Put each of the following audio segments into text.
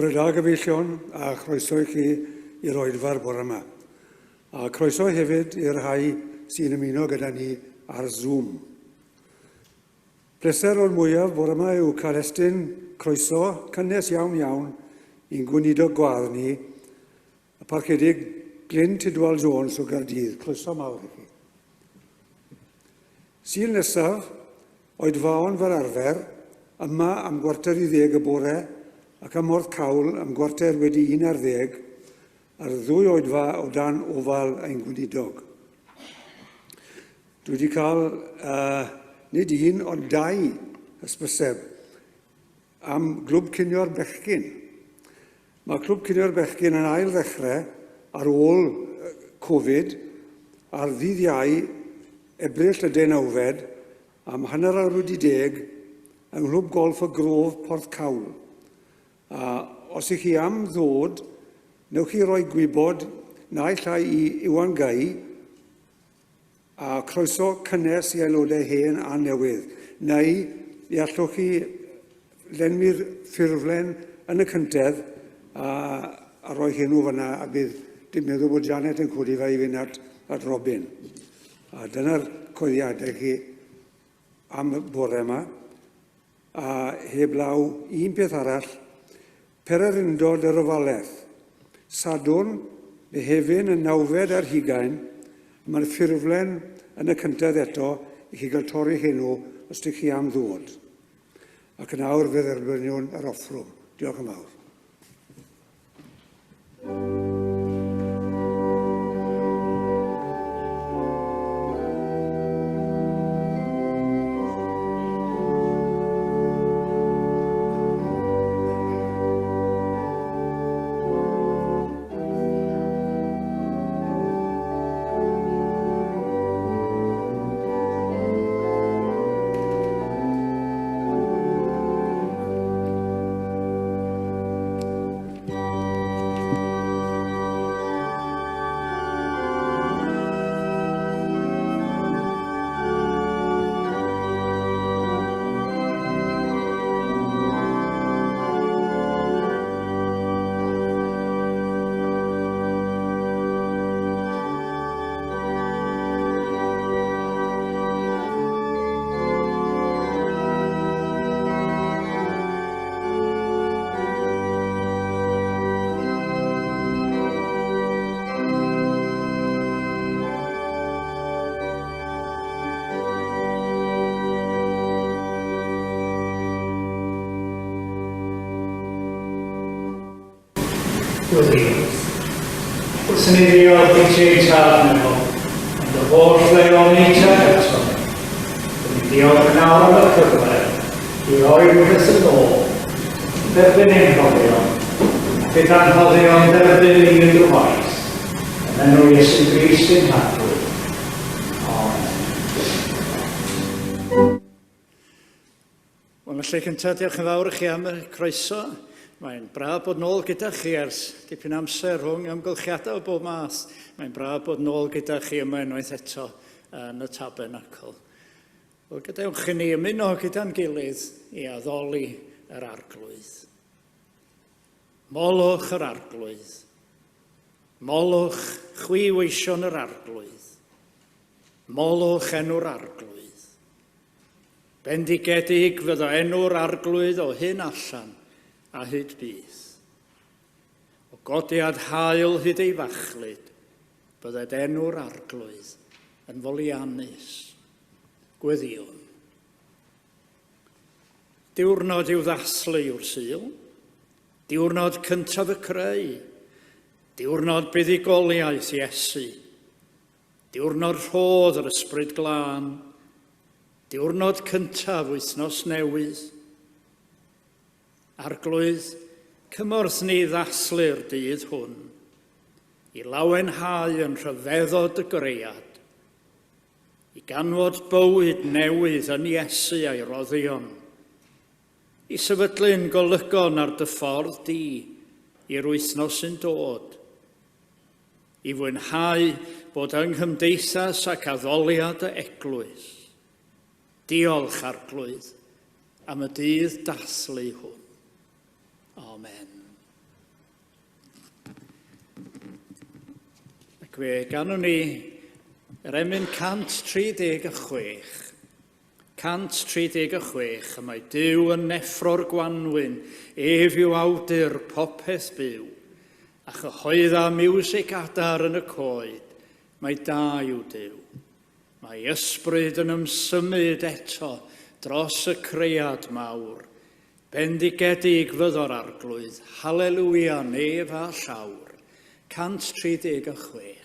Bore da gyfeillion a chroeso i chi i'r oedfa'r bore yma. A croeso hefyd i'r rhai sy'n ymuno gyda ni ar Zoom. Pleser o'r mwyaf bore yma yw cael estyn croeso cynnes iawn i'n gweinidog gwadd ni, y Parch Glyn Tudwal Jones o Gaerdydd. Croeso mawr i chi. Sul nesaf, oedfaon fel arfer, yma am 9:10 y bore ac am Porthcawl am 11:15 ar ddwy oedfa o dan ofal ein gweinidog. Dwi wedi cael nid un ond 2 hysbyseb am glwb cynio'r bechgyn. Mae clwb cynio'r bechgyn yn ail ddechrau ar ôl Covid ar ddydd Iau, Ebrill y 19 am 9:10 yng nghlwb golf y grof Porthcawl. Os ych chi am ddod, newch chi roi gwybod naill ai i Iwan Gai a croeso cynnes i aelodau hen a newydd, neu i allwch chi lenwi'r ffurflen yn y cyntedd a roi henw fyna a bydd dim meddwl bod Janet yn codi fe i fynd at Robin. A dyna'r coeddiadau chi am y bore yma. A heblaw un peth arall, pererindod yr ofalaeth. Sadwrn, Mehefin yn 9 ar 20, mae'r ffurflen yn y cyntedd eto i chi gael torri henw os ydych chi am ddod. Ac yn awr fydd erbyn yr offrwm. Diolch yn fawr. Wrthyn ni ddiolch i ti Tabernacl, ond y holl leon i ti eto. Dwi'n diolch yn awr am y cyfle i roi rhywbeth yn ôl, derbyn ein hoddion, bydd anhoddion derbyn i ddwywaith, yn enw Iesu Grist yn hadwy. Amen. Wel, yn lle cyntaf, diolch yn fawr i chi am y croeso. Mae'n braf bod nôl gyda chi ers dipyn amser rhwng amgylchiadau o bob math. Mae'n braf bod nôl gyda chi yma unwaith eto yn y Tabernacl. Wel, gadewch i ni ymuno gyda'n gilydd i addoli yr arglwydd. Molwch yr arglwydd. Molwch chwiweision yr arglwydd. Molwch enw'r arglwydd. Bendigedig fyddo enw'r arglwydd o hyn allan a hyd bydd. O godiad hael hyd ei fachlyd, bydded enw'r arglwydd yn foliannus. Gweddiwn. Diwrnod i'w ddathlu yw'r Sul, diwrnod cyntaf y creu, diwrnod buddigoliaeth Iesu, diwrnod rhodd yr ysbryd glân, diwrnod cyntaf wythnos newydd, arglwydd, cymorth ni ddaslu'r dydd hwn, i lawenhau yn rhyfeddod y greiad, i ganfod bywyd newydd yn Iesu a'i roddion, i sefydlu'n golygon ar dy ffordd di i'r wythnos sy'n dod, i fwynhau bod yng nghymdeithas ac addoliad y eglwys. Diolch arglwydd am y dydd dathlu hwn. Amen. Gwe ganwn ni yr emyn 136. 136, y mae Duw yn neffro'r gwanwyn, ef yw awdur popeth byw, a chyhoedda miwsig adar yn y coed, mae da yw Duw. Mae ysbryd yn ymsymud eto dros y creiad mawr, bendigedig fyddo'r arglwydd, halleluia nef a llawr. 136.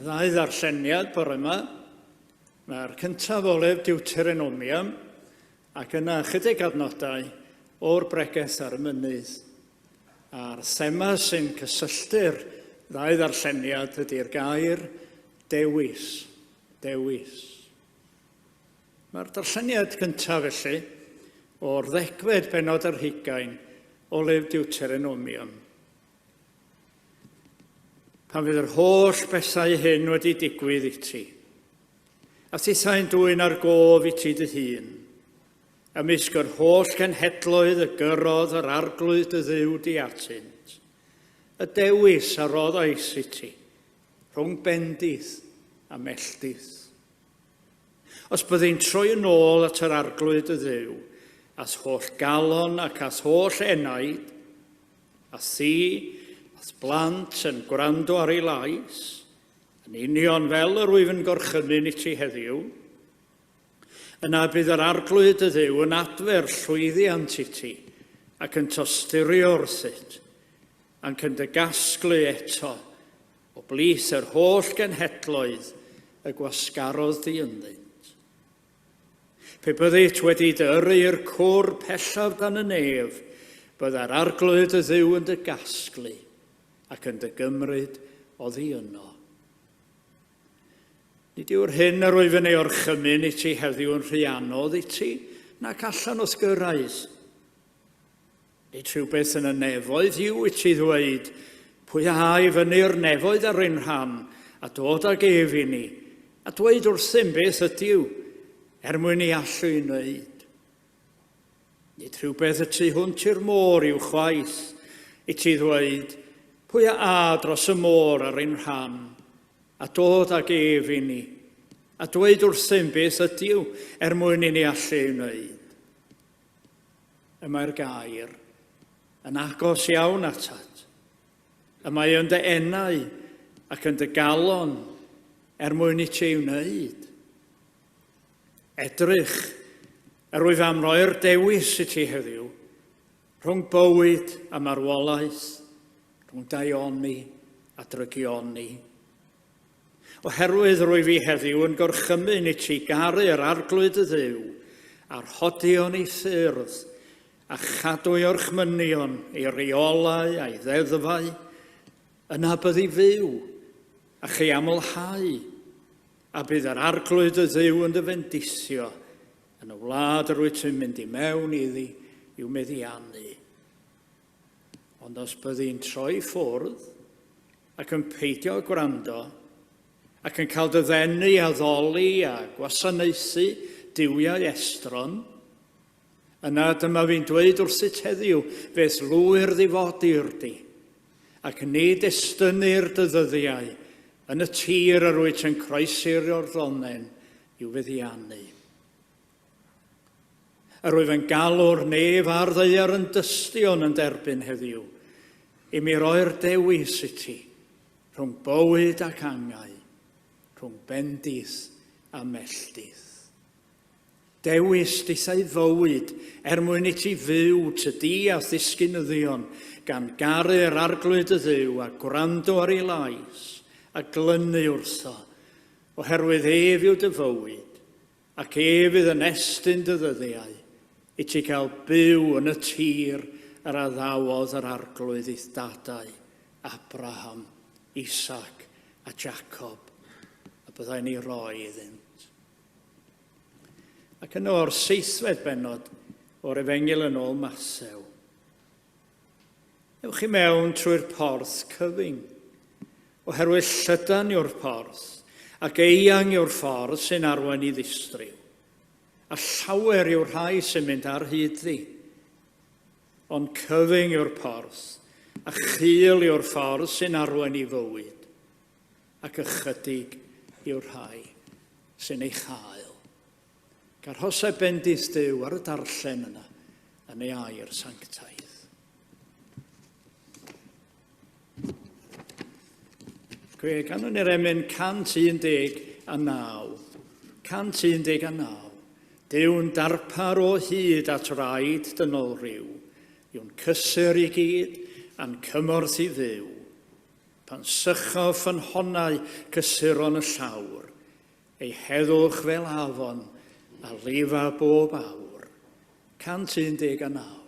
Ddau ddarlleniad bore yma. Mae'r cyntaf olef Deuteronomium ac yna chydig adnodau o'r bregaeth ar y mynydd. A'r thema sy'n cysylltu'r ddau ddarlleniad ydy'r gair dewis. Dewis. Mae'r darlleniad cyntaf felly o'r 10 bennod ar 20 olef Deuteronomium. Pan fydd yr holl bethau hyn wedi digwydd i ti, a tithau'n dwyn ar gof i ti dy hun, ymysg yr holl genhedloedd y gyrodd yr arglwydd y dduw di atynt, y dewis a rodd oes i ti, rhwng bendith a melltith. Os byddai'n troi yn ôl at yr arglwydd y dduw, as holl galon ac as holl enaid, a thi, as blant yn gwrando ar ei lais, yn union fel yr wyf yn gorchymyn i ti heddiw, yna bydd yr arglwydd y dduw yn adfer llwyddiant i ti ac yn tosturio wrthyt, ac yn dy gasglu eto o blith yr holl genhedloedd y gwasgarodd di ynddynt. Pe byddait wedi dyrru i'r cwr pellaf dan y nef, byddai'r arglwydd y dduw yn dy gasglu ac yn dy gymryd oddi yno. Nid yw'r hyn yr wyf yn ei orchymyn i ti heddiw yn rhy anodd i ti, nac allan wrth gyrraedd. Nid rhywbeth yn y nefoedd yw i ti ddweud, pwy a i fyny'r nefoedd ar ein rhan, a dod ag ef i ni, a dweud wrthym beth ydyw, mwyn i allw i wneud. Nid rhywbeth y tu hwnt i'r môr i'w chwaith, i ti ddweud, pwy a dros y môr ar ein rhan, a dod ag ef i ni, a dweud wrthym beth ydyw, mwyn i ni allw i wneud. Yma'r gair yn agos iawn atat, y mae yn dy enau ac yn dy galon mwyn i ti wneud. Edrych, yr wyf am roi'r dewis i ti heddiw, rhwng bywyd a marwolaeth, rhwng daioni a drygioni. Oherwydd rwyf i heddiw yn gorchymyn i ti garu yr arglwydd y dduw, a'r hodion ei ffyrdd, a chadw i orchmynion ei reolau a'i ddeddfau, yna bydd i fyw, a chi amlhau, a bydd yr arglwydd y dduw yn dy fendisio yn y wlad yr wyt ti'n mynd i mewn iddi i'w meddiannu. Ond os byddi'n troi ffwrdd ac yn peidio gwrando ac yn cael dy ddenu a ddoli a gwasanaethu diwiau estron, yna dyma fi'n dweud wrth heddiw fes lwyr ddifodir di ac nid estynu'r dy ddyddiau yn y tir ar wyt yn croesirio'r ddonen i'w feddiannu. Yr wyf yn galw'r nef a'r ddeiar yn dystion yn derbyn heddiw, i mi roi'r dewis i ti, rhwng bywyd ac angau, rhwng bendith a melldydd. Dewis dithau fywyd mwyn i ti fyw tydi a ddisgynyddion gan garu'r arglwydd y dduw a gwrando ar ei lais, a glynu wrtho, oherwydd ef yw dy fywyd, ac ef fydd yn estyn dy ddyddiau, i ti cael byw yn y tir yr addawodd yr arglwydd i'th dadau, Abraham, Isaac a Jacob, a byddai'n ei roi iddynt. Ac yno o'r 7th bennod o'r Efengil yn ôl Mathew. Ewch chi mewn trwy'r porth cyfing, oherwydd llydan yw'r porth, ac eang yw'r ffordd sy'n arwain i ddistryw, a llawer yw'r rhai sy'n mynd ar hyd ddi. Ond cyfing yw'r porth, a chul yw'r ffordd sy'n arwain i fywyd, ac ychydig yw'r rhai sy'n ei chael. Carhosai bendith Duw ar y darllen yna yn ei air sanctaidd. Gwe, ganwn ni'r emyn 119. 119. Dyw'n darpar o hyd at raid dynol rhyw, yw'n cysur i gyd a'n cymorth i ddiw. Pan sychoff yn honnau cysuron y llawr, ei heddwch fel afon a lifa bob awr. 119.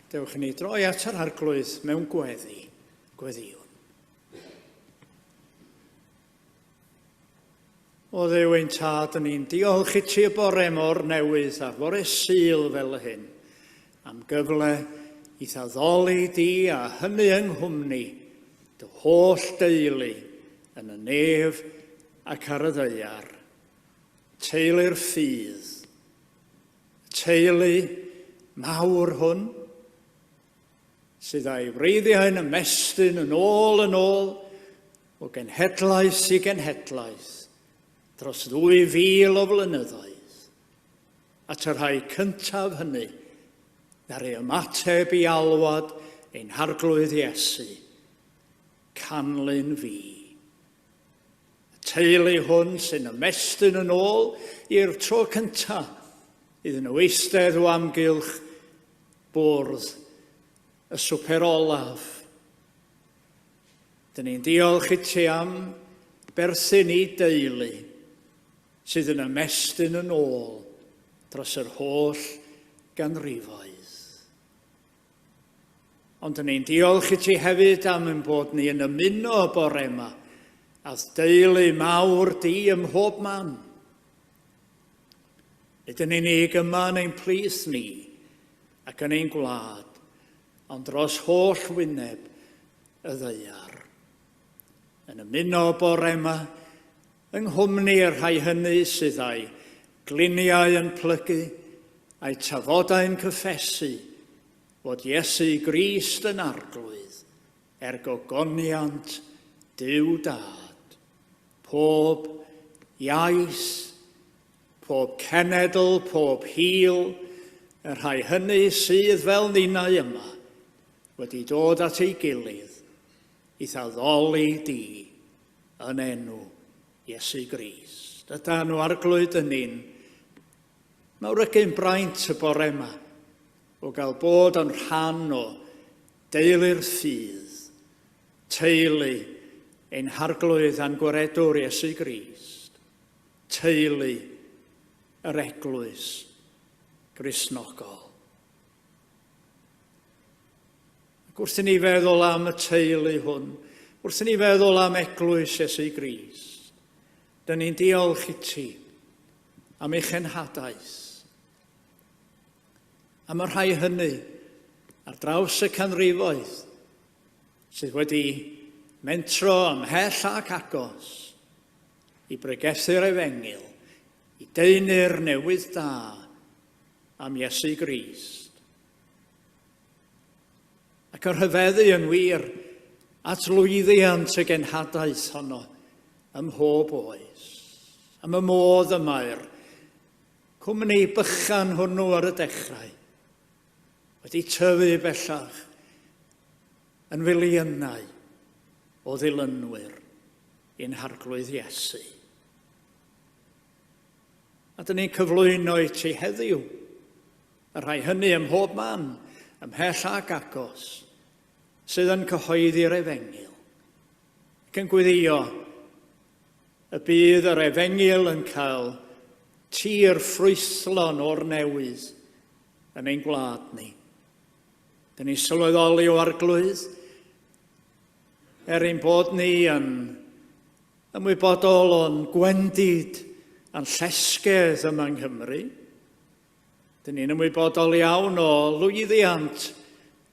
Dewch ni droi at yr arglwydd mewn gweddiwn. O Dduw ein Tad, yn ni'n diolch i ti y bore mor newydd a bore Sul fel hyn, am gyfle i ddaddoli di a hynny yng nghwmni, dy holl deulu yn y nef ac ar y ddaear. Teulu'r ffydd, teulu mawr hwn, sydd â'i wreiddiau'n ymestyn yn ôl, o genhedlaeth i genhedlaeth, dros 2000 o flynyddoedd, at yr rhai cyntaf hynny, ddaru ymateb i alwad ein harglwydd Iesu, canlyn fi. Y teulu hwn sy'n ymestyn yn ôl i'r tro cyntaf, iddyn nhw eistedd o amgylch bwrdd y swper olaf. Dyn ni'n diolch i ti am berthyn i deulu sydd yn ymestyn yn ôl dros yr holl ganrifoedd. Ond dyn ni'n diolch i ti hefyd am ein bod ni yn ymuno y bore yma a'r deulu mawr di ym mhob man. Nid yn unig yma yn ein plith ni ac yn ein gwlad, ond dros holl wyneb y ddaear. Yn ymuno bore yma, yng nghwmni y rhai hynny sydd â'i gliniau yn plygu, a'i tafodau'n cyffesu, fod Iesu Grist yn arglwydd, gogoniant Duw Dad. Pob iaith, pob cenedl, pob hil, y rhai hynny sydd fel ninnau yma, wedi dod at ei gilydd i ddaddoli di yn enw Iesu Grist. Yda nhw arglwydd yn un, mawrygyn braint y bore yma o gael bod yn rhan o deulu'r ffydd, teulu ein harglwydd a'n gwaredwr Iesu Grist, teulu yr eglwys Gristnogol. Wrth i ni feddwl am y teulu hwn, wrth i ni feddwl am eglwys Iesu Grist, dyn ni'n diolch i ti am eich enhadaeth, am y rhai hynny ar draws y canrifoedd sydd wedi mentro ymhell ac agos i bregethu'r Efengyl, i deunu'r newydd da am Iesu Grist. Ac yr rhyfeddu yn wir at lwyddiant y genhadaeth honno ym mhob oes. Am y modd yma'r cwmni bychan hwnnw ar y dechrau wedi tyfu bellach yn filiynau o ddilynwyr i'n harglwydd Iesu. A dyn ni'n cyflwyno i ti heddiw, y rhai hynny ym mhob man, ymhell ac agos, sydd yn cyhoeddi'r Efengyl. Ac yn gweddio y bydd yr Efengyl yn cael tir ffrwythlon o'r newydd yn ein gwlad ni. Dyn ni sylweddoli o arglwydd ein bod ni yn ymwybodol o'n gwendid a'n llesgedd yma yng Nghymru. Dyn ni'n ymwybodol iawn o lwyddiant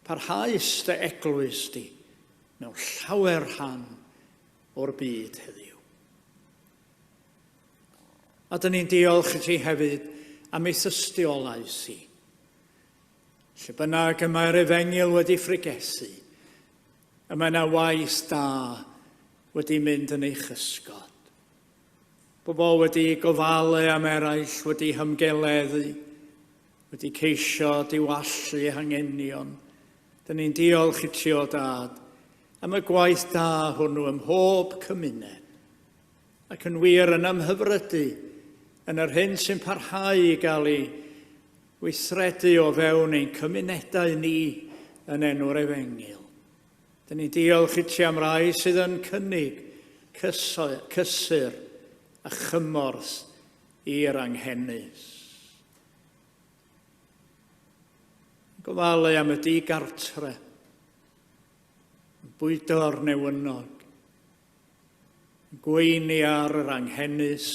parhaus dy eglwys di mewn llawer rhan o'r byd heddiw. A dyn ni'n diolch i ti hefyd am ei thystiolaeth i. Lle bynnag y mae'r Efengyl wedi ffrigesu, y mae yna waith da wedi mynd yn ei chysgod. Bobl wedi gofalu am eraill, wedi hymgeleddu, wedi ceisio diwallu hangenion. Dyn ni'n diolch i ti o Dad am y gwaith da hwnnw ym mhob cymuned, ac yn wir yn ymhyfrydu yn yr hyn sy'n parhau i gael ei weithredu o fewn ein cymunedau ni yn enw'r Efengyl. Dyn ni'n diolch i ti am rai sydd yn cynnig cysur a chymorth i'r anghennus. Gofalu am y digartre, yn bwydo ar newynog, yn gweini ar yr anghennus.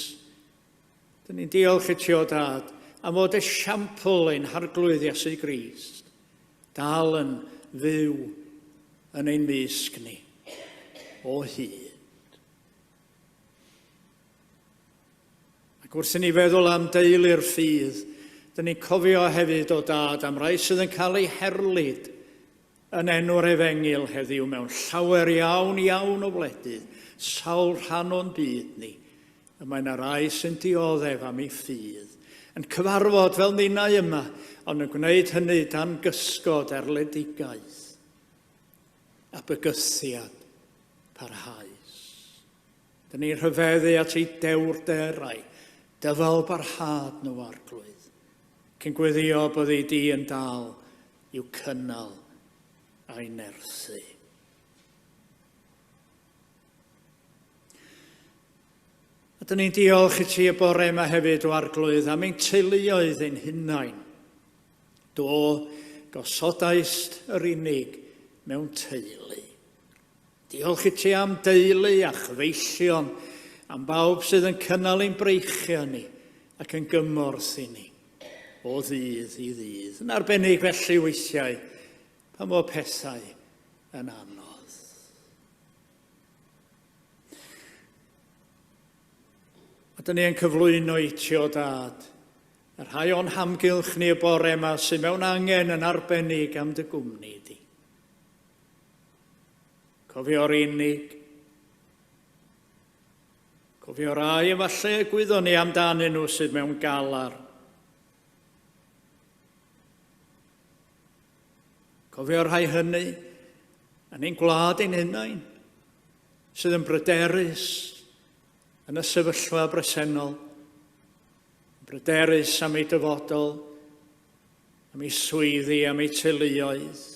Dyn ni'n diolch i ti o Dad am fod esiampl ein harglwydd Iesu Grist, dal yn fyw yn ein mysg ni o hyd. Ac wrth i ni feddwl am deulu'r ffydd, dyn ni'n cofio hefyd o Dad am rai sydd yn cael ei herlyd yn enw'r Efengil heddiw mewn llawer iawn iawn o wledydd, sawl rhan o'n byd ni. Y mae yna rai sy'n dioddef am ei ffydd, yn cyfarfod fel ninnau yma, ond yn gwneud hynny dan gysgod erledigaeth a bygythiad parhaus. Dyn ni'n rhyfeddu at ei dewrderau, dyfal barhad nhw arglwydd, cyn gweddio bod ei di yn dal i'w cynnal a'i nerthu. A dyn ni'n diolch i ti y bore yma hefyd o arglwydd am ein teuluoedd ein hunain. Do gosodaist yr unig mewn teulu. Diolch i ti am deulu a chyfeillion, am bawb sydd yn cynnal ein breichiau ni ac yn gymorth i ni o ddydd i ddydd. Yn arbennig felly weithiau pan o pethau yn anodd. A dyn ni yn cyflwyno i ti o Dad, yr rhai o'n hamgylch ni y bore yma sy'n mewn angen yn arbennig am dy gwmni di. Cofio'r unig, cofio rai efallai gwyddo ni amdanyn nhw sydd mewn galar. Cofio rhai hynny yn ein gwlad ein hunain, sydd yn bryderus yn y sefyllfa bresennol, bryderus am ei dyfodol, am ei swyddi, am ei teuluoedd.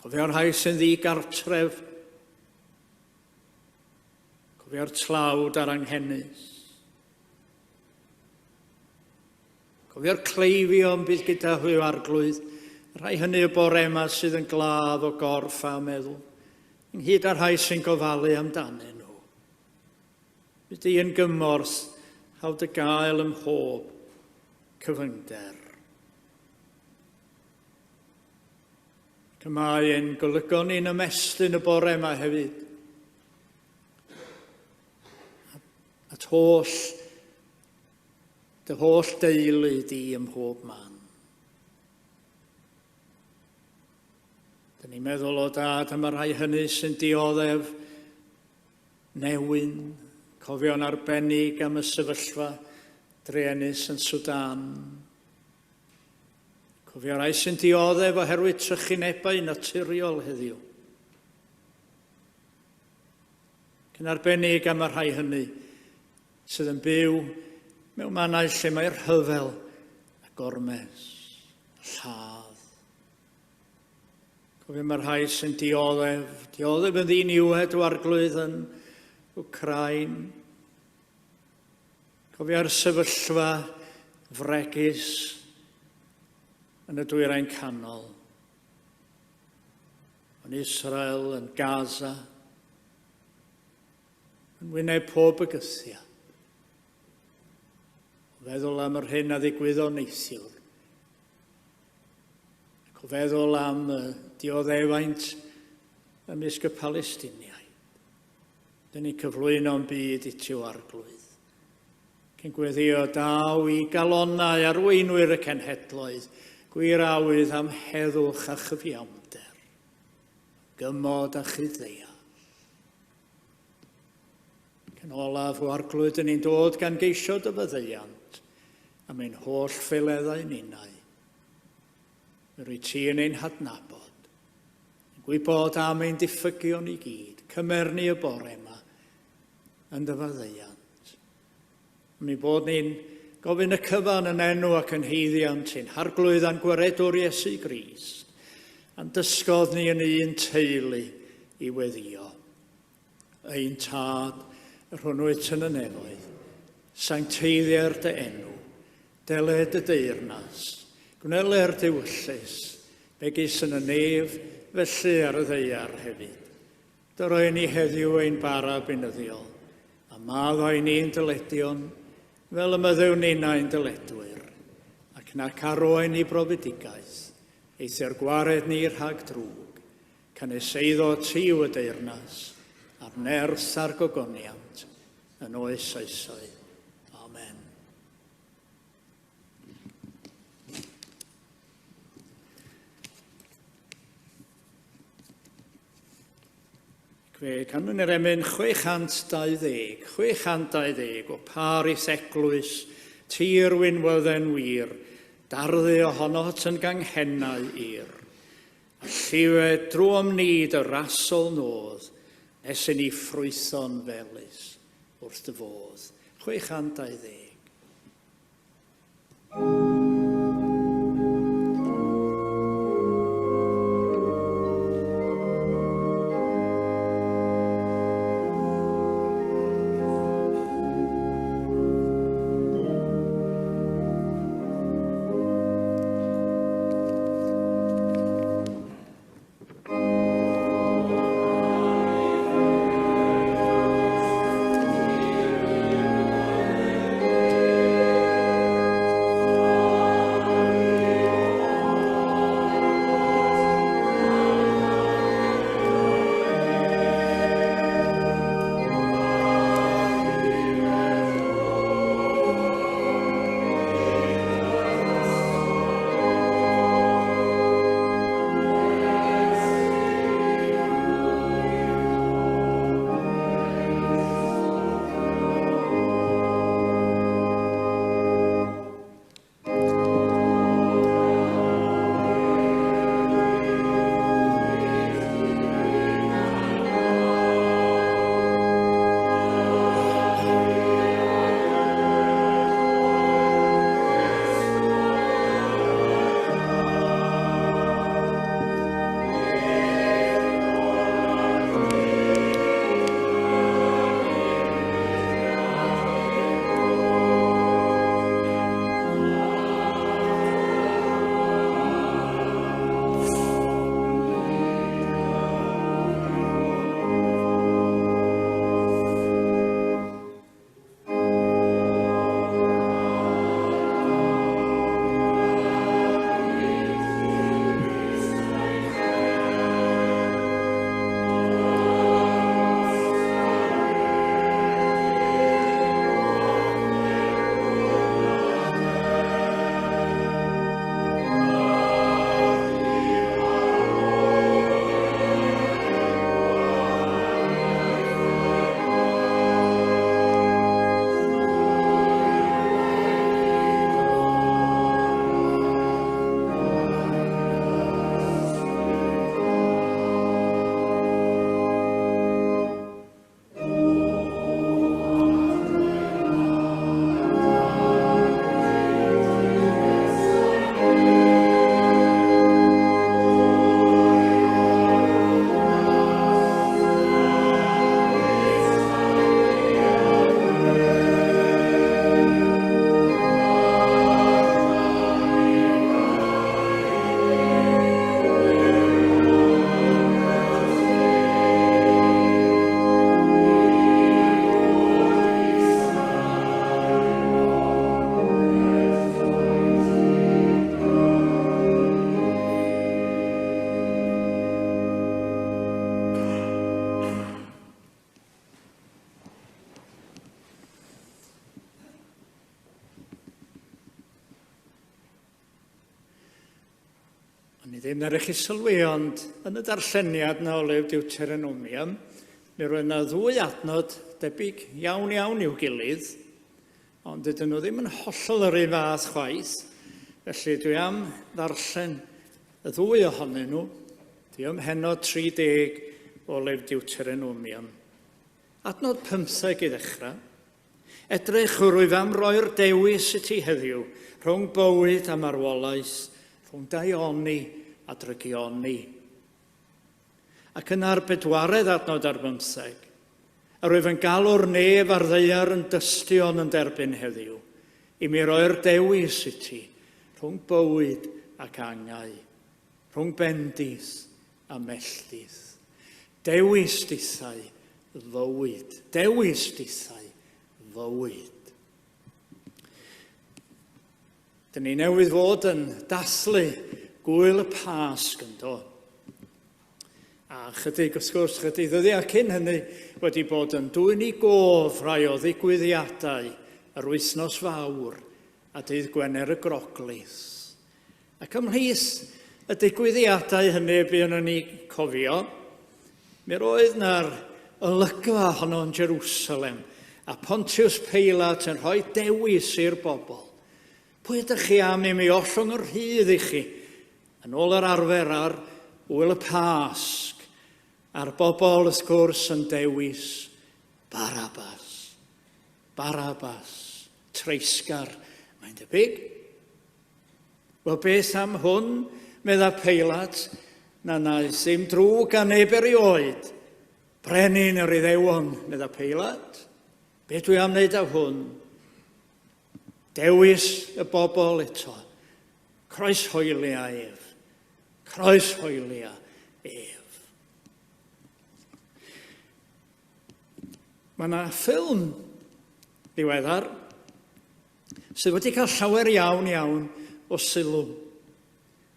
Cofio'r rhai sy'n ddigartref, cofio'r tlawd ar anghennus, cofio'r cleifion bydd gyda hwy arglwydd, rhai hynny y bore yma sydd yn glaf o gorff a meddwl, ynghyd â'r rhai sy'n gofalu amdanyn nhw. Bydd di yn gymorth hawdd y gael ym mhob cyfyngder. Cymau ein golygon ni'n ymestyn y bore yma hefyd. At dy holl deulu di ym mhob man. Dyn ni'n meddwl o Dad am y rhai hynny sy'n dioddef newyn, cofio'n arbennig am y sefyllfa druenus yn Sudan. Cofio rai sy'n dioddef oherwydd trychinebau naturiol heddiw. Cyn arbennig am y rhai hynny sydd yn byw mewn mannau lle mae'r rhyfel a gormes, lladd. Cofio mae'r rhai sy'n dioddef yn ddiniwed o arglwydd yn Wcrain. Cofio'r sefyllfa fregus yn y dwyrain canol, yn Israel, yn Gaza, yn wyneb pob bygythiad. Feddwl am yr hyn a ddigwyddo neithiwr. Ac o feddwl am dioddefaint ymysg y Palestiniaid. Dyn ni cyflwyno'n byd i ti o arglwydd. Cyn gweddio daw i galonnau arweinwyr y cenhedloedd, gwirawydd am heddwch a chyfiawnder, gymod a chyddeia. Cyn olaf o arglwydd yn ni'n dod gan geisio dy fyddeiant am ein holl ffeileddau ninnau. Yr wyt ti yn ein hadnabod, yn gwybod am ein diffygion i gyd, cymerni y bore yma yn dy fyddeiant. Mi bod ni'n gofyn y cyfan yn enw ac yn heiddiant sy'n harglwydd a'n gwaredwr Iesu Grist, a'n dysgodd ni yn un teulu i weddio. Ein tad, yr hwnnwyd yn y nefoedd, sancteiddiau'r dy enw, deled y deyrnas, gwneler diwyllus, begys yn y nef, felly ar y ddeiar hefyd. Dyroi ni heddiw ein bara binyddiol, a maddau ni'n dyledion, fel y myddwn ni'n ein dyledwyr, ac nac arwain ni brofedigaeth, eithir gwared ni rhag drwg, cynnes eiddo tiw y deyrnas, a'r ners a'r gogoniant, yn oes eisoedd. Amen. Canwn yr emyn 620, 620 o Paris Eglwys, tir wynwydden wir, darddu ohonot yn ganghennau ir. A lliwed drwm nid y rasol nodd, nes i ni ffrwytho'n felys wrth dy fodd. 620. Ni ddim ar eich sylwi, ond yn y darlleniad na o Lew Deuteronomium, mi roedd yna ddwy adnod debyg iawn i'w gilydd, ond dydyn nhw ddim yn hollol yr un fath chwaith, felly dwi am ddarllen y ddwy ohonyn nhw, di ymhenod 30 o Lew Deuteronomium. Adnod 15 i ddechrau. Edrych rwyf am roi'r dewis i ti heddiw rhwng bywyd a marwolaeth, rhwng daioni a drygioni. Ac yna'r bedwaredd adnod ar 15, a rwyf yn galw'r nef ar ddeiar yn dystion yn derbyn heddiw, i mi roi'r dewis i ti rhwng bywyd ac angau, rhwng bendith a melldydd. Dewis dithau fywyd. Dewis dithau fywyd. Dyn ni newydd fod yn dathlu gwyl y Pasg yn do. A chydig, wrth gwrs, chydig ddyddiau cyn hynny wedi bod yn dwyn i gof rai o ddigwyddiadau yr wythnos fawr a dydd Gwener y Groglith. Ac ymhlith y digwyddiadau hynny buon ni cofio, mi roedd na'r olygfa honno'n Jerusalem a Pontius Pilate yn rhoi dewis i'r bobl. Pwy ydych chi am i mi ollwng yr rhydd i chi yn ôl yr arfer ar wyl y Pasg a'r bobl wrth gwrs yn dewis Barabas. Barabas, treisgar, mae'n debyg. Wel, beth am hwn, medda Pilate, na naeth ddim drwg gan neb erioed. Brenin yr Iddewon, medda Pilate. Beth dwi am wneud â hwn? Dewis y bobl eto. Croeshoelia ef. Croeshoelia ef. Mae yna ffilm ddiweddar sydd wedi cael llawer iawn o sylw.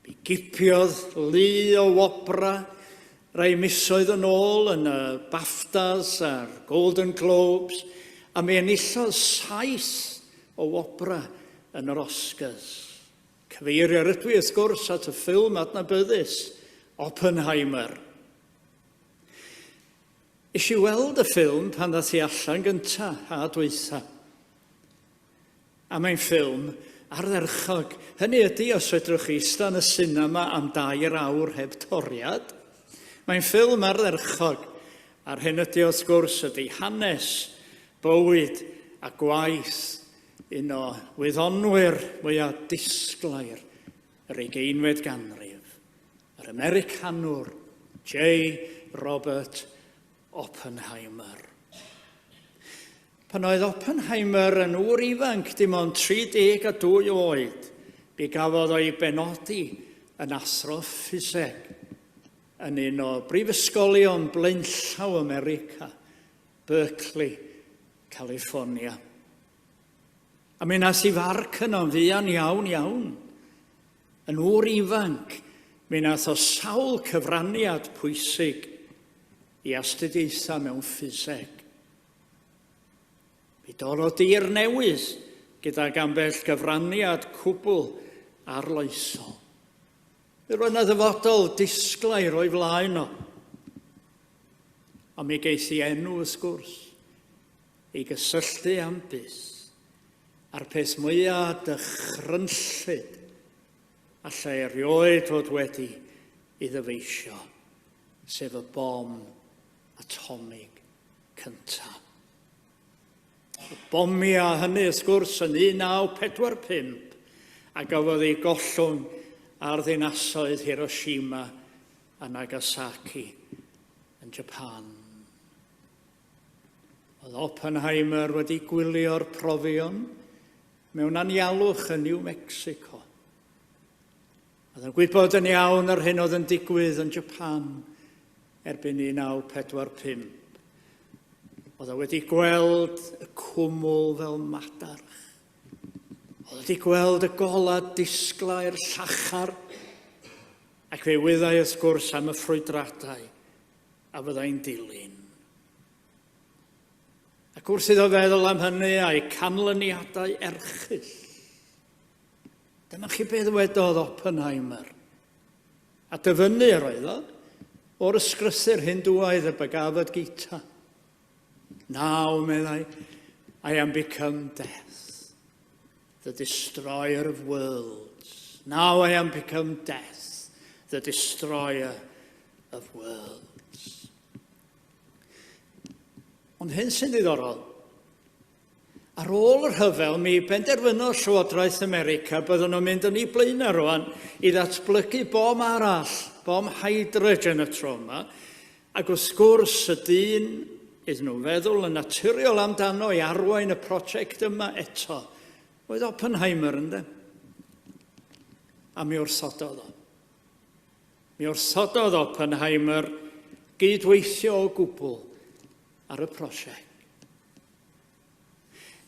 Mi gipiodd lu o wopra rai misoedd yn ôl yn y BAFTAs a'r Golden Globes, a mi enillodd 7 o wopra yn yr Oscars. Cyfeirio rydw i wrth gwrs at y ffilm adnabyddus, Oppenheimer. Is i weld y ffilm pan ddath i allan gynta a dweitha. A mae'n ffilm ardderchog. Hynny ydy os fedrwch chi ista yn y sinema am 2 awr heb toriad. Mae'n ffilm ardderchog. A'r hyn ydy wrth gwrs ydy hanes, bywyd a gwaith un o wyddonwyr mwyaf disglair yr 20th ganrif. Yr Americanwr J. Robert Oppenheimer. Pan oedd Oppenheimer yn ŵr ifanc dim ond 32 oed, bu gafodd o'i benodi yn athro ffiseg yn un o brifysgolion blaenllaw America, Berkeley, California. A mi nath i farc yno'n fuan iawn. Yn ŵr ifanc, mi nath o sawl cyfraniad pwysig i astudiaethau mewn ffiseg. Mi dod o dir newydd gydag ambell gyfraniad cwbl arloesol. Roedd yna ddyfodol disglair o'i flaen o. Ond mi geith i enw wrth gwrs i gysylltu am byth a'r peth mwyaf dychrynllyd allai erioed fod wedi i ddyfeisio, sef y bom atomig cyntaf. Y bomia hynny wrth gwrs yn 1945 a gafodd ei gollwng ar ddinasoedd Hiroshima a Nagasaki yn Japan. Oedd Oppenheimer wedi gwylio'r profion mewn anialwch yn New Mexico. Oedd yn gwybod yn iawn ar hyn oedd yn digwydd yn Japan erbyn 1945. Oedd e wedi gweld y cwmwl fel madarch. Oedd wedi gweld y golad disglair llachar ac fe wyddai wrth gwrs am y ffrwydradau a fyddai'n dilyn. Ac wrth iddo feddwl am hynny a'i canlyniadau erchyll. Dyma chi beth wedodd Oppenheimer. A dyfynnu roedd o o'r ysgrythur Hindwaidd y Bhagavad Gita. Now, meddai, I am become death, the destroyer of worlds. Now I am become death, the destroyer of worlds. Ond hyn sy'n ddiddorol. Ar ôl yr rhyfel, mi benderfynodd Llywodraeth America byddwn nhw'n mynd yn ei blaenau rwan i ddatblygu bom arall, bom hydrogen y tro yma, ac wrth gwrs y dyn iddyn nhw feddwl yn naturiol amdano i arwain y prosiect yma eto Oedd Oppenheimer ynddo. A mi wrthododd o. Mi wrthododd Oppenheimer gydweithio o gwbl ar y prosiect.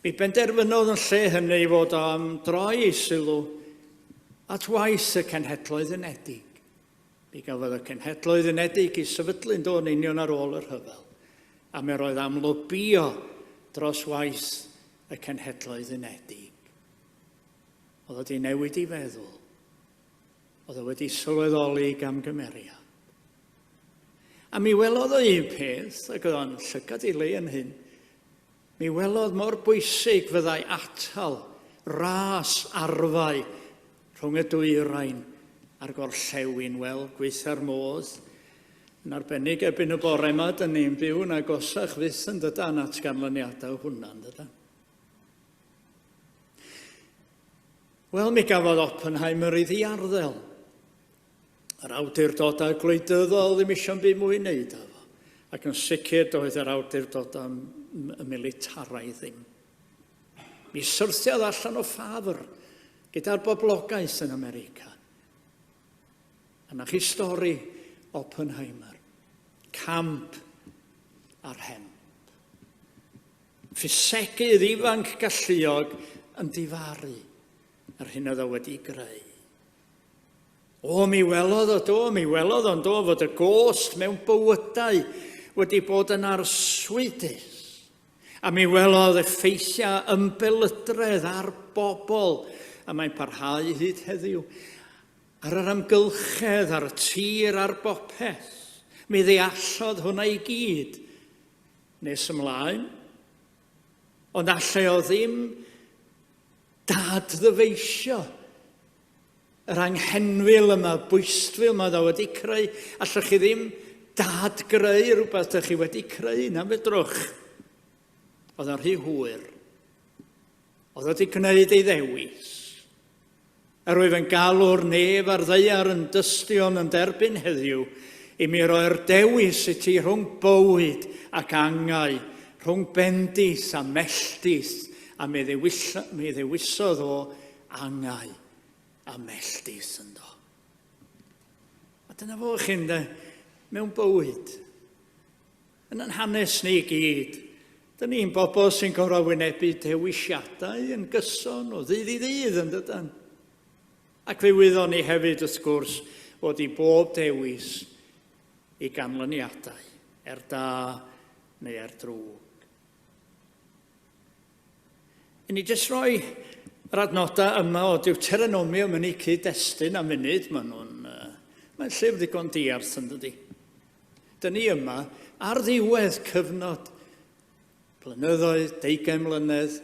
Mi benderfynodd yn lle hynny fod am droi ei sylw at waith y Cenhedloedd Unedig. Mi gafodd y Cenhedloedd Unedig i sefydlu'n dod union ar ôl yr rhyfel. A mi roedd am lobio dros waith y Cenhedloedd Unedig. Oedd wedi newid ei feddwl. Oedd wedi sylweddoli gamgymeriad. A mi welodd o un peth, ac oedd o'n llygad i le yn hyn, mi welodd mor bwysig fyddai atal ras arfau rhwng y dwyrain a'r gorllewin. Wel, gweitha'r modd, yn arbennig ebyn y bore yma, dyn ni'n byw yn agosach fyth yn dydan at ganlyniadau hwnna'n dydan. Wel, mi gafodd Oppenheimer i ddiarddel. Yr awdurdodau gwleidyddol ddim eisiau'n byd mwy wneud efo. Ac yn sicr doedd yr awdurdodau y militaraidd ddim. Mi syrthiodd allan o ffafr gyda'r boblogaeth yn America. A na chi stori Oppenheimer. Camp ar hemp. Ffisegydd ifanc galluog yn difaru ar hyn oedd o wedi greu. Mi welodd o'n do fod y gost mewn bywydau wedi bod yn arswydus. A mi welodd effeithiau ymbelydredd ar bobl, a mae'n parhau hyd heddiw, ar yr amgylchedd, ar y tir, ar bopeth. Mi ddeallodd hwnna i gyd nes ymlaen, ond allai o ddim daddyfeisio yr anghenfil yma, bwystfil yma dda wedi creu. Allwch chi ddim dadgreu rhywbeth ydych chi wedi creu, na fedrwch. Oedd o'n rhy hwyr. Oedd wedi gwneud ei ddewis. Yr wyf yn galw'r nef ar ddeiar yn dystion yn derbyn heddiw, i mi roi'r dewis i ti rhwng bywyd ac angau, rhwng bendith a melltith, a mi ddewisodd o angau a melltith yn do. A dyna fo chi'n de, mewn bywyd. Yn hanes ni gyd, dyn ni'n bobl sy'n gorau wynebu dewisiadau yn gyson o ddydd i ddydd yn dydan. Ac fe wyddon ni hefyd wrth gwrs fod i bob dewis i ganlyniadau, da neu drwg. I ni jyst roi yr adnodau yma o Deuteronomium yn ei cyd-destun am munud. Mae'n llyfr ddigon diarth yn dydi. Dyn ni yma ar ddiwedd cyfnod blynyddoedd, 20 mlynedd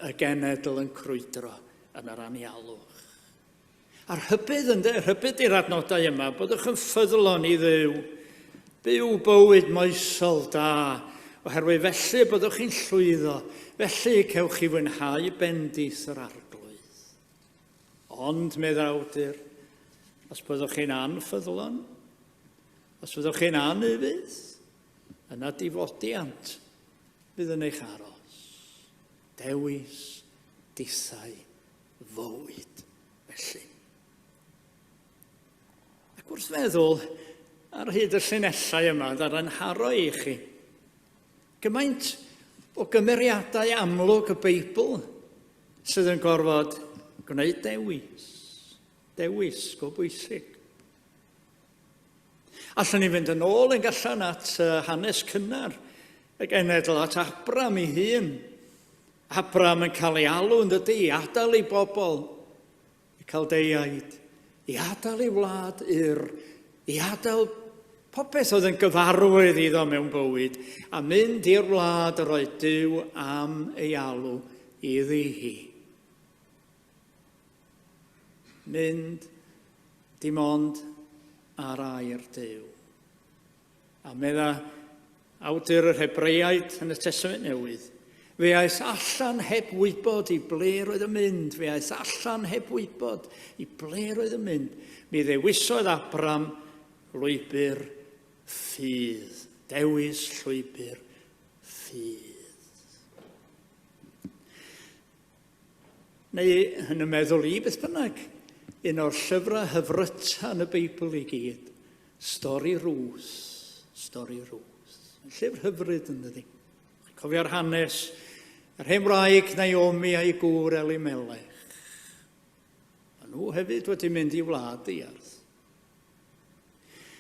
y genedl yn crwydro yn yr anialwch. A'r rhybydd i'r adnodau yma, byddwch yn ffyddlon i ddew, byw bywyd moesol da, oherwydd felly byddwch chi'n llwyddo, felly cewch chi fwynhau bendith yr arglwydd. Ond, medda'r awdur, os byddwch chi'n anffyddlon, os byddwch chi'n anufudd, yna difodiant fydd yn eich aros. Dewis, dithau, fywyd, felly. Ac wrth feddwl, ar hyd y llinellau yma, ar anharo i chi, gymaint o gymeriadau amlwg y Beibl sydd yn gorfod gwneud dewis. Dewis, go bwysig. Allwn ni fynd yn ôl yn gallan at hanes cynnar y genedl, at Abram ei hun. Abram yn cael ei alw yn dydy, i adael ei bobl, i cael deiaid, i adael ei wlad i adael popeth oedd yn gyfarwydd iddo mewn bywyd, a mynd i'r wlad yr oedd Duw am ei alw iddi hi. Mynd dim ond ar air Duw. A medda awdur yr Hebreaid yn y Testament Newydd, fe aeth allan heb wybod i ble roedd yn mynd. Fe aeth allan heb wybod i ble roedd yn mynd. Mi ddewisodd Abram lwybr ffydd. Dewis llwybr ffydd. neu yn y meddwl i beth bynnag, un o'r llyfrau hyfryta yn y Beibl i gyd, stori Rws, stori Rws. Llyfr hyfryd yn dydi. Cofio'r hanes, yr hen wraig Naomi a'i gŵr Elimelech. A nhw hefyd wedi mynd i wlad Iarth.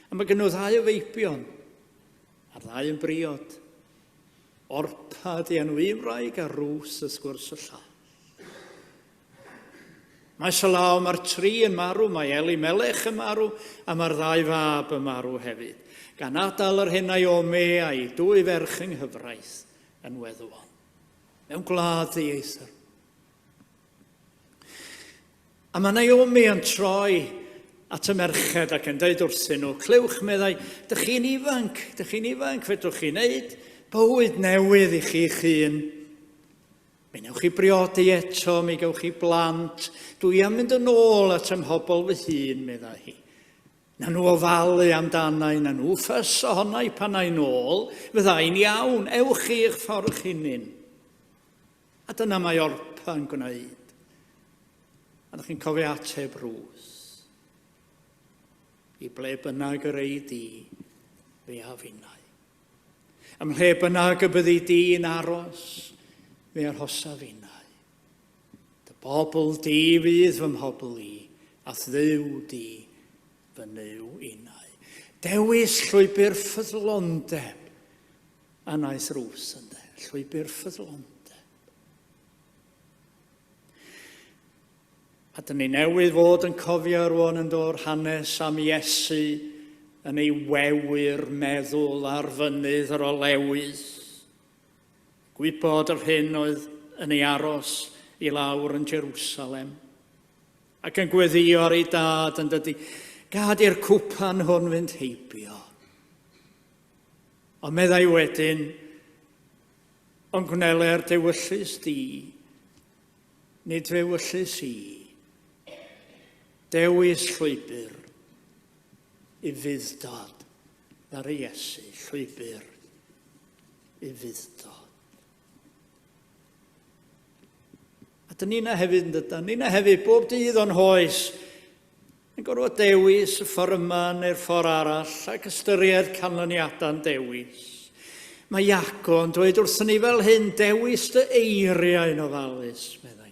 A mae gen nhw ddau o feibion, a'r ddau yn briod. Orpa di enw un wraig a Rws ys gwrs y llall. Mae Salaw, mae'r tri yn marw, mae Elimelech yn marw, a mae'r ddau fab yn marw hefyd. Gan adael yr hen Naomi a'i dwy ferch yng nghyfraith yn weddwon. Mewn gwlad ddieithr. A mae Naomi yn troi at y merched ac yn dweud wrthyn nhw, clywch meddai, dych chi'n ifanc, fedrwch chi'n neud bywyd newydd i chi'ch hun. Mi newch chi briodi eto, mi gewch chi blant, dwi am mynd yn ôl at ym mhobol fy hun, meddai hi. Na nhw ofalu amdanau, na nhw ffys ohonau pan ai nôl, fyddai'n iawn, ewch chi eich ffordd hunin. A dyna mae Orpa yn gwneud. A ddech chi'n cofio ateb Rws. I ble bynnag yr ei di, fe a finnau. Am lle bynnag y byddi di'n aros, fe arhosa finnau. Dy bobl di fydd fy mhobl i, a dduw di fy nyw unau. Dewis llwybr ffyddlondeb, a naeth Rws yn de, llwybr ffyddlondeb. A dyn ni newydd fod yn cofio rwan yn dod hanes am Iesu yn ei wewyr meddwl ar fynydd yr olewys. Gwybod yr hyn oedd yn ei aros i lawr yn Jerusalem. Ac yn gweddio ar ei dad yn dydy, gad i'r cwpan hwn fynd heibio. Ond meddai wedyn, ond gwneler dewyllus di, nid fewyllus i. Dewis llwybr i fuddod ar Iesu, llwybr i fuddod. A dyn ni'na hefyd yn dydyn, ni'na hefyd bob dydd o'n hoes yn gorfod dewis y ffordd yma neu'r ffordd arall ac ystyried canlyniadau'n dewis. Mae Iago yn dweud wrthyn ni fel hyn, dewis dy eiriau yn ofalus, meddai.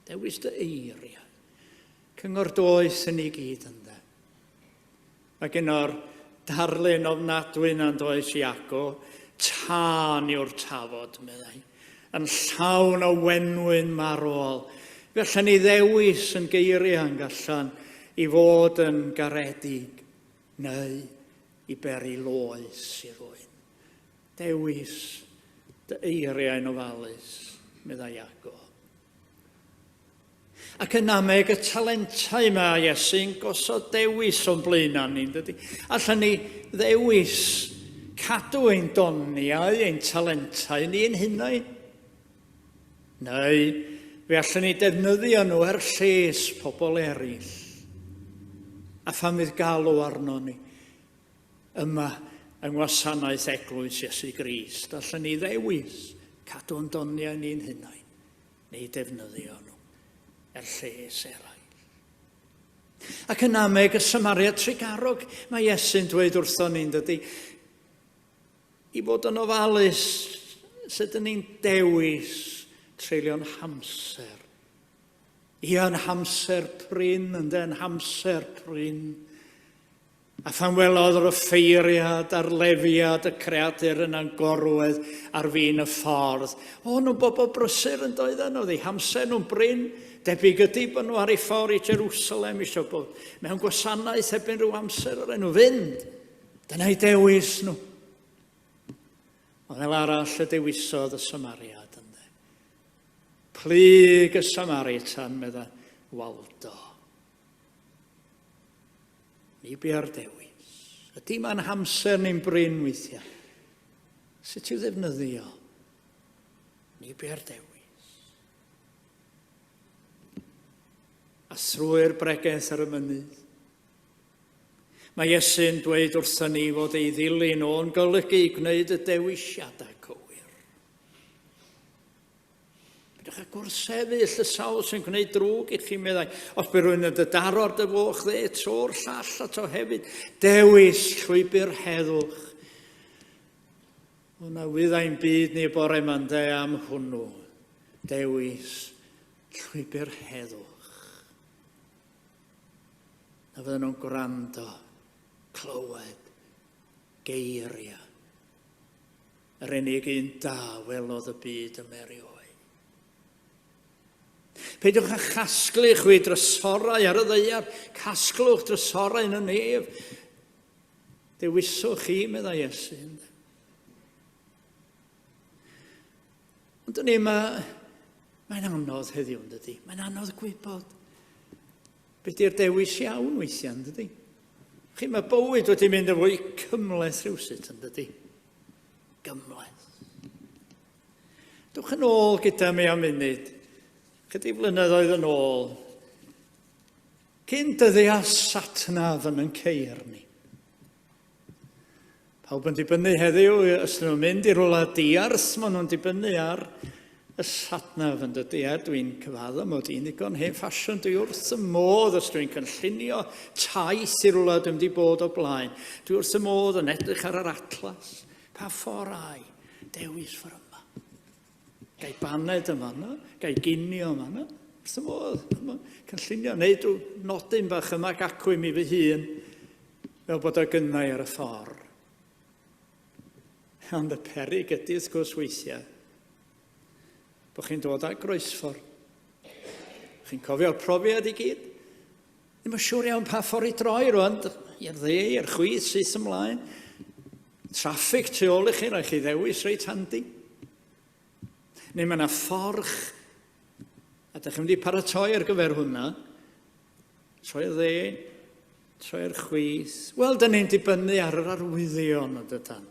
Dewis dy eiriau. Cyngor does yn ei gyd yn de. Ac un o'r darlun ofnadwy na'n does Iago, tân yw'r tafod, meddai, yn llawn o wenwyn marwol. Felly ni ddewis yn geiriau'n gallan i fod yn garedig neu i beri loes i rywun. Dewis dy eiriau'n ofalus, meddai Iago. Ac yn ameg y talentau yma Iesu'n gosod dewis o'n blaenau ni'n dydy. Allan ni ddewis cadw ein doniau, ein talentau ni'n hunain. Neu fe allan ni defnyddio nhw er lles pobl eraill. A phan fydd galw arno ni yma yng gwasanaeth eglwys Iesu Grist. Allan ni ddewis cadw ein doniau ni'n hunain. Neu defnyddio nhw er lles eraill. Ac yn ameg y Samaria Trigarog, mae Iesu'n dweud wrtho ni'n dydy, i fod yn ofalus, sut ydyn ni'n dewis treulio'n hamser. Ia'n hamser prin, yn hamser prin. A phan welodd yr offeiriad a'r lefiad y creadur yn agorwedd ar fin y ffordd. O, nhw'n bobl brysur yn doedden, oedd ei hamser nhw'n brin. Debyg ydy bod nhw ar ei ffordd i Jerusalem eisiau bod mewn gwasanaeth ebyn rhyw amser o'r enw fynd. Dyna i dewis nhw. Ond fel arall y dewisodd y Samariad yn de. Plyg y Samaritan medda Waldo. Ni bia'r dewis. Ydy ma'n hamser ni'n brin weithiau. Sut i'w ddefnyddio? Ni bia'r dewis. A thrwy'r bregaeth ar y mynydd. Mae Iesu'n dweud wrthyn ni fod ei ddilyn o'n golygu i gwneud y dewisiadau cywir. Edrych a gwrseddull y sawl sy'n gwneud drwg i chi meddai. Os bydd rhywun yn daro'r dy foch dde, tro'r llall ato hefyd. Dewis llwybr heddwch. Hwna wyddai'n byd ni bore ma'n de am hwnnw. Dewis llwybr heddwch. Na fydden nhw'n gwrando, clywed, geiriau. Yr unig un da welodd y byd ym erioed. Peidiwch â chasglu chwi drysorau ar y ddeiar, casglwch drysorau yn y nef. Dewiswch chi, meddai Iesu. Ond dyna mae'n anodd heddiw, dydy. Mae'n anodd gwybod. Beth yw'r dewis iawn weithiau, dydy. Chi, mae bywyd wedi mynd yn fwy cymleth rhywsut, dydy. Gymleth. Dwch yn ôl gyda mi am munud. Chydig flynyddoedd yn ôl. Cyn dyddia Satnaf yn ceir ni. Pawb yn dibynnu heddiw, os nhw'n mynd i rwla diarth, maen nhw'n dibynnu ar y Satnaf yn dydy. Dwi'n cyfadda mod i'n ddigon hen ffasiwn. Dwi wrth y modd os dwi'n cynllunio taith i rwla dwi'n di bod o blaen. Dwi wrth y modd yn edrych ar yr atlas. Pa fforau, dewis ffordd yma. Gai baned yma yna, gai ginio yma yna. Wrth y modd, cynllunio, neud o nodyn bach yma gacw i mi fy hun, fel bod o gynnau ar y ffordd. Ond y peryg ydy wrth gwrs weithiau, bod chi'n dod â groesffordd. Chi'n cofio'r profiad i gyd. Ddim yn siŵr iawn pa ffordd i droi rwan, i'r dde, i'r chwith, syth ymlaen. Traffig tu ôl i chi, rhaid chi ddewis reit handi. Neu mae yna fforch, a da chi'n mynd i paratoi ar gyfer hwnna, troi'r dde, troi'r chwith. Wel, da ni'n dibynnu ar yr arwyddion o dydan.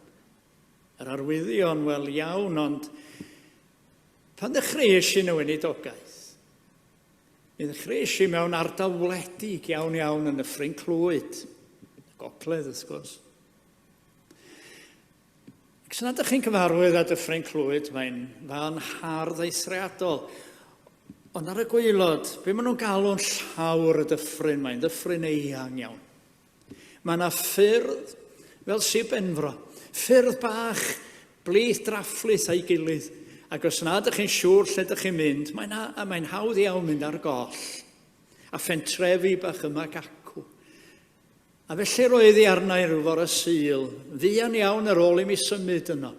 Yr arwyddion, wel iawn, ond pan ddechreuais i nhw weinidogaeth, mi ddechreuais i mewn ardal wledig iawn yn y Ffryn Clwyd, y Gogledd, wrth gwrs. Ac sy'n ydych chi'n cyfarwydd â Dyffryn Clwyd, mae'n fan hardd eithriadol. Ond ar y gwaelod, be maen nhw'n galw'n llawr y dyffryn, mae'n dyffryn eang iawn. Mae yna ffyrdd, fel Sir Benfro, ffyrdd bach, blith drafflith a'i gilydd. Ac os na ydych chi'n siŵr lle ydych chi'n mynd, mae'n hawdd iawn mynd ar goll. A phentrefi bach yma gacw. A felly roedd hi arna i ryw fore Sul, fuan iawn ar ôl i mi symud yno.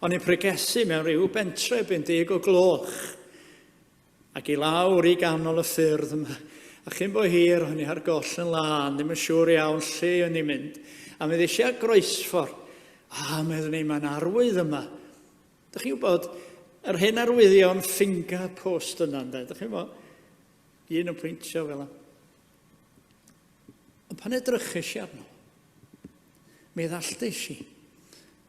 O'n i'n pregethu mewn rhyw bentre 10 o gloch. Ac i lawr i ganol y ffyrdd yma. A chyn bo hir, o'n i ar goll yn lan, ddim yn siŵr iawn lle o'n i'n mynd. A mi ddysio groesffordd. Meddwn ni, mae'n arwydd yma. Dych chi'n gwybod, yr hyn arwyddion finger post yna, dych chi'n gwybod? Un yn pwyntio fel yna. Ond pan edrychus i arno, mi ddalltais i.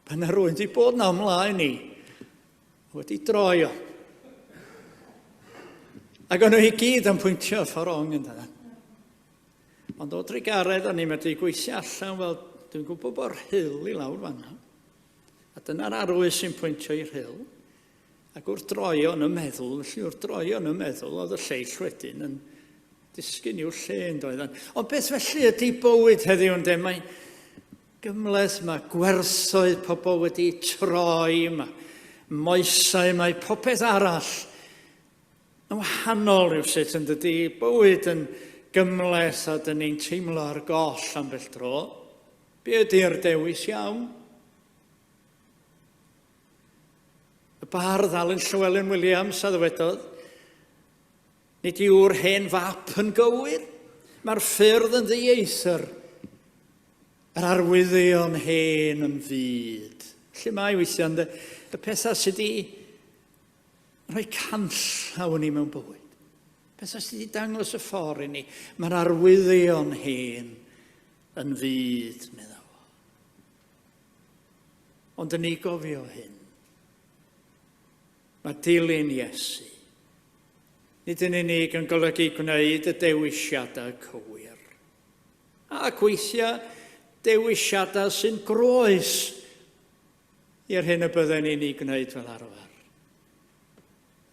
Pan rwy'n wedi bod na ymlaen i, wedi droi o. Ac o'n nhw i gyd yn pwyntio ffordd ong yn dda. Ond o drigaredd, o'n i'n medru gweithio allan, wel, dwi'n gwybod bo'r hyl i lawr fanna. A dyna'r arwydd sy'n pwyntio i'r hyl. Ac wrth droi o'n y meddwl, felly wrth droi o'n y meddwl, oedd y lleill wedyn yn disgyn i'w lle yn doeddan. Ond beth felly ydy bywyd heddiw yn de? Mae gymleth, mae gwerthoedd pobl wedi troi, mae moesau, mae popeth arall. Yn wahanol rhywsut yn dydy bywyd yn gymleth a dyn ni'n teimlo ar goll am bell tro. Be ydy'r dewis iawn? Y bardd Alun Llywelyn Williams a ddywedodd, nid yw'r hen fap yn gywir, mae'r ffyrdd yn ddieithr, yr arwyddion hen yn fyd. Lle mae weithiau, y pethau sydd wedi rhoi canllaw ni mewn bywyd. Pethau sydd wedi dangos y ffordd i ni, mae'r arwyddion hen yn fyd, meddwl. Ond yn ni gofio hyn. Mae dilyn Iesu. Nid yn unig yn golygu gwneud y dewisiadau cywir. Ac weithiau dewisiadau sy'n groes i'r hyn y bydden ni'n ei gwneud fel arfer.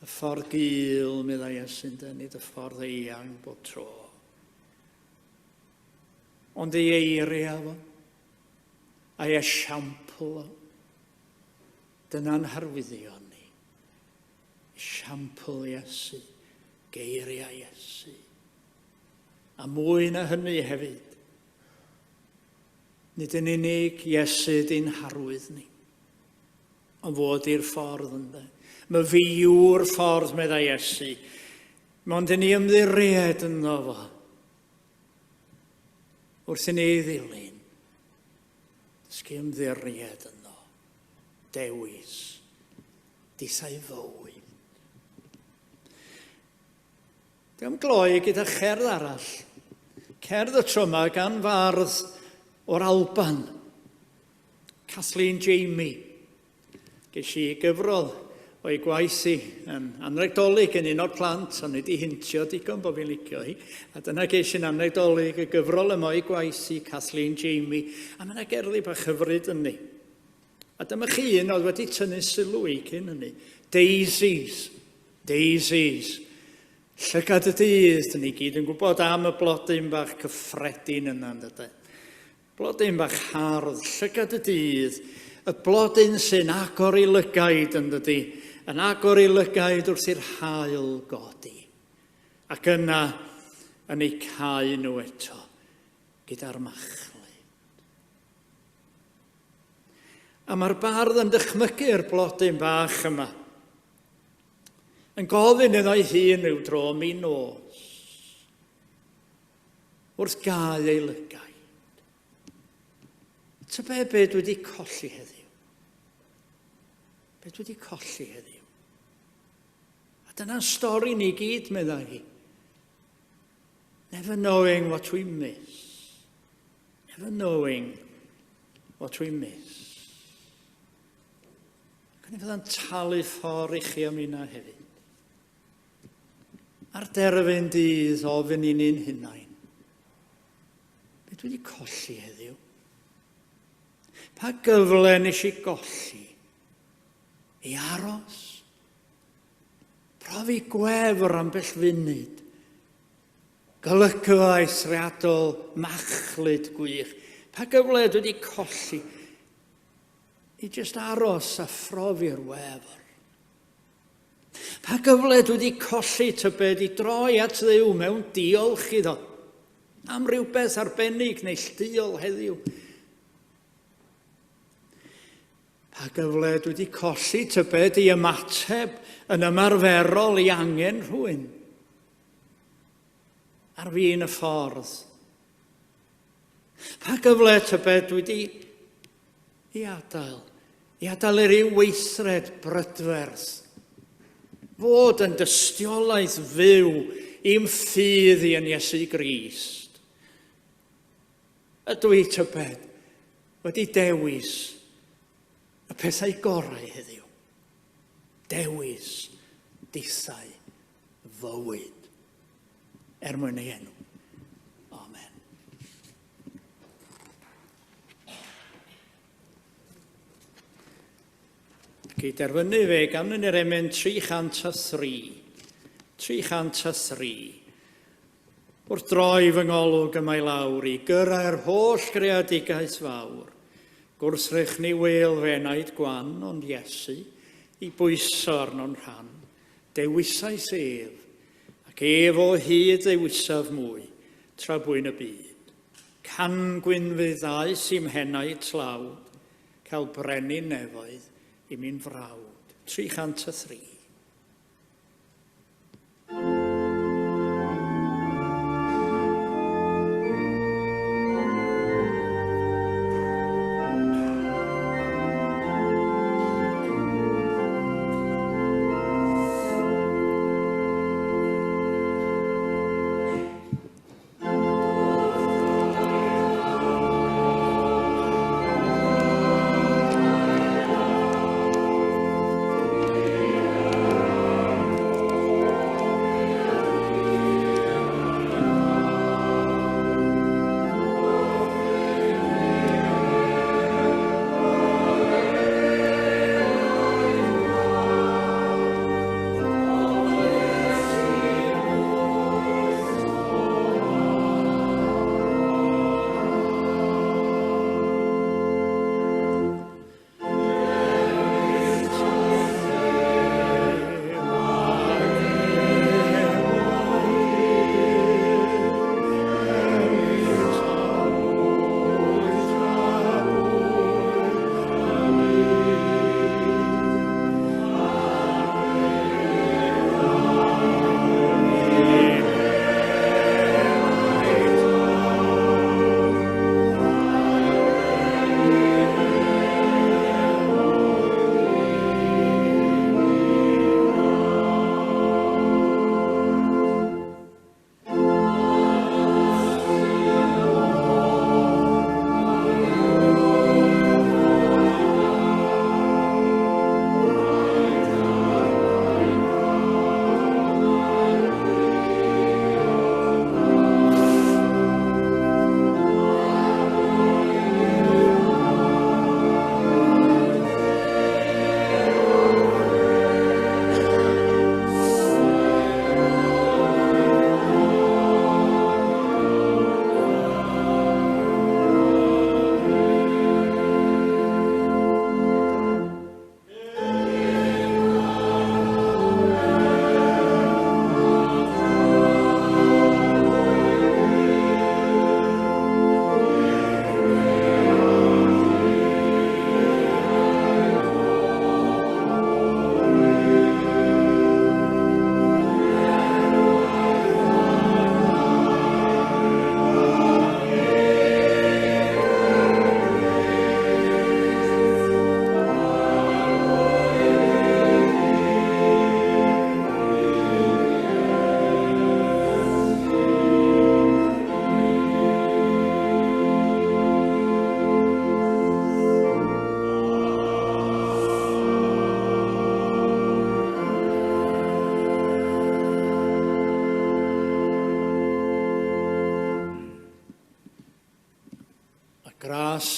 Y ffordd gul, meddai Iesu'n nid y ffordd eang bob tro. Ond ei eiriau fo, a'i esiampl o, dyna'n harwyddion ni. Esiampl Iesu, geiriau Iesu. A mwy na hynny hefyd, nid yn unig Iesu di'n harwydd ni, ond fod i'r ffordd ynddo. Mae fi yw'r ffordd, meddai Iesu. Mond yn ei ymddiried ynddo fo. Wrth i ni ddilyn, dysgu ymddiried ynddo. Dewis, disau fywyd. Dwi'n gloi gyda cherdd arall. Cerdd y tro yma gan fardd o'r Alban, Kathleen Jamie. Ges i gyfrol o'i gwaith i yn anrhegdolig yn un o'r plant, ond wedi hintio digon bod fi'n licio hi. A dyna ges i'n anrhegdolig y gyfrol yma o'i gwaith i Kathleen Jamie. A mae yna gerddi bach hyfryd yn ni. A dyma chi un oedd wedi tynnu sylw i cyn hynny. Daisies. Daisies. Llygad y dydd, dyn ni gyd yn gwybod am y blodyn bach cyffredin yna, dydyn. Blodyn bach hardd, llygad y dydd, y blodyn sy'n agor i lygaid yn dydy, yn agor i lygaid wrth i'r haul godi. Ac yna, yn eu cau nhw eto, gyda'r machlud. A mae'r bardd yn dychmygu'r blodyn bach yma, yn gofyn iddo'i hun rhyw dro mi nos, wrth gael ei lygaid. Tybed be dwi wedi colli heddiw? Be dwi wedi colli heddiw? A dyna'n stori ni gyd, meddai hi. Never knowing what we miss. Never knowing what we miss. Ac yn fydda'n talu ffordd i chi am hynna hefyd. Ar derfyn dydd ofyn i ni'n hunain. Be dwi wedi colli heddiw? Pa gyfle nes i golli? I aros? Profi gwefr ambell funud? Golygfa eithriadol machlud gwych? Pa gyfle dwi wedi colli? I just aros a phrofi'r wefr? Pa gyfle dwi wedi colli tybed I droi at Dduw mewn diolch iddo? Am rywbeth arbennig neilltuol heddiw. Pa gyfle dwi wedi colli tybed I ymateb yn ymarferol I angen rhywun. Ar fin y ffordd. Pa gyfle tybed dwi wedi I adael. I adael ryw weithred brydferth. Fod yn dystiolaeth fyw I'm ffydd I yn Iesu Grist. Ydw I tybed wedi dewis y pethau gorau heddiw. Dewis disau fywyd. Mwyn ei enw. Amen. Gyd-derfynu fe gan yn yr emen 303. 303. Wrth droi fy ngolwg yma I lawr I gyrra'r holl greadigaeth fawr. Gwrthrych ni wel fenaid gwan ond Iesu I bwyso arno'n rhan. Dewisau sef ac efo hyd ddewisaf mwy tra bwyn y byd. Can gwynfyddau sy'n mhennau tlawd cael brenin nefoedd I mi'n frawd. 303.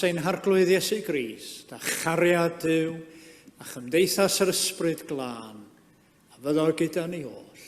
ein harglwydd Iesu Grist, a chariad Dyw, a chymdeithas yr ysbryd glân, a fyddo gyda ni oll.